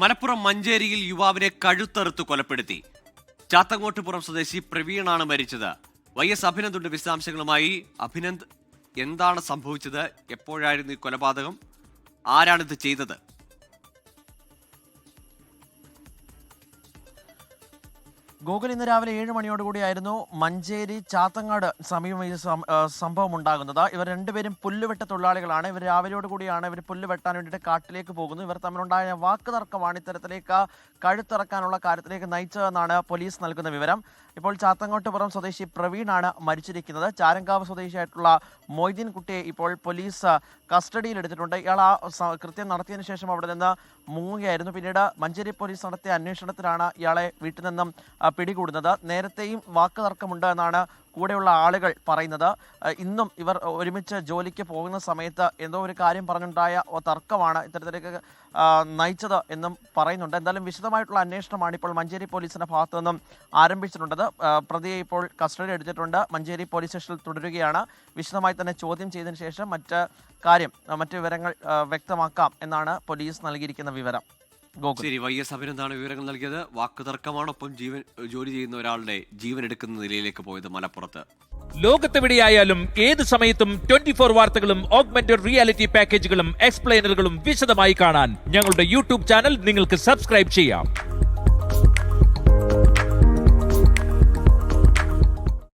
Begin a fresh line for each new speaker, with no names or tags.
മലപ്പുറം മഞ്ചേരിയിൽ യുവാവിനെ കഴുത്തറുത്ത് കൊലപ്പെടുത്തി. ചാത്തങ്ങോട്ടുപുറം സ്വദേശി പ്രവീണാണ് മരിച്ചത്. YS അഭിനന്ദുണ്ട് വിശദാംശങ്ങളുമായി. അഭിനന്ദ്, എന്താണ് സംഭവിച്ചത്? എപ്പോഴായിരുന്നു ഈ കൊലപാതകം? ആരാണിത് ചെയ്തത്?
ഗോകുൽ, ഇന്ന് രാവിലെ 7 മണിയോടുകൂടിയായിരുന്നു മഞ്ചേരി ചാത്തങ്ങാട് സമീപം ഈ സംഭവം ഉണ്ടാകുന്നത്. ഇവർ രണ്ടുപേരും പുല്ലുവെട്ട തൊഴിലാളികളാണ്. ഇവർ രാവിലെയോടുകൂടിയാണ് ഇവർ പുല്ല് വെട്ടാൻ വേണ്ടിയിട്ട് കാട്ടിലേക്ക് പോകുന്നത്. ഇവർ തമ്മിലുണ്ടായ വാക്ക് തർക്കമാണ് ഇത്തരത്തിലേക്ക് കഴുത്തിറക്കാനുള്ള കാര്യത്തിലേക്ക് നയിച്ചതെന്നാണ് പോലീസ് നൽകുന്ന വിവരം. ഇപ്പോൾ ചാത്തങ്ങോട്ടുപുറം സ്വദേശി പ്രവീണാണ് മരിച്ചിരിക്കുന്നത്. ചാരങ്കാവ് സ്വദേശിയായിട്ടുള്ള മൊയ്തീൻ കുട്ടിയെ ഇപ്പോൾ പോലീസ് കസ്റ്റഡിയിൽ എടുത്തിട്ടുണ്ട്. ഇയാൾ ആ കൃത്യം നടത്തിയതിനു ശേഷം അവിടെ നിന്ന് മുങ്ങുകയായിരുന്നു. പിന്നീട് മഞ്ചേരി പോലീസ് നടത്തിയ അന്വേഷണത്തിലാണ് ഇയാളെ വീട്ടിൽ നിന്നും പിടികൂടുന്നത്. നേരത്തെയും വാക്ക് തർക്കമുണ്ട് എന്നാണ് കൂടെയുള്ള ആളുകൾ പറയുന്നത്. ഇന്നും ഇവർ ഒരുമിച്ച് ജോലിക്ക് പോകുന്ന സമയത്ത് എന്തോ ഒരു കാര്യം പറഞ്ഞുണ്ടായ തർക്കമാണ് ഇത്തരത്തിലേക്ക് നയിച്ചത് എന്നും പറയുന്നുണ്ട്. എന്തായാലും വിശദമായിട്ടുള്ള അന്വേഷണമാണ് ഇപ്പോൾ മഞ്ചേരി പോലീസിന്റെ ഭാഗത്തു നിന്നും ആരംഭിച്ചിട്ടുള്ളത്. പ്രതിയെ ഇപ്പോൾ കസ്റ്റഡി എടുത്തിട്ടുണ്ട്. മഞ്ചേരി പോലീസ് സ്റ്റേഷനിൽ തുടരുകയാണ്. വിശദമായി തന്നെ ചോദ്യം ചെയ്തതിനു ശേഷം മറ്റ് വിവരങ്ങൾ വ്യക്തമാക്കാം എന്നാണ് പോലീസ് നൽകിയിരിക്കുന്ന വിവരം.
ശരി, YS അഭിനന്ദാണ് വിവരങ്ങൾ നൽകിയത്. വാക്കുതർക്കമാണൊപ്പം ജോലി ചെയ്യുന്ന ഒരാളുടെ ജീവൻ എടുക്കുന്ന നിലയിലേക്ക് പോയത് മലപ്പുറത്ത്.
ലോകത്തെവിടെയായാലും ഏത് സമയത്തും 24 വാർത്തകളും ഓഗ്മെന്റഡ് റിയാലിറ്റി പാക്കേജുകളും എക്സ്പ്ലെയിനറുകളും വിശദമായി കാണാൻ ഞങ്ങളുടെ യൂട്യൂബ് ചാനൽ നിങ്ങൾക്ക് സബ്സ്ക്രൈബ് ചെയ്യാം.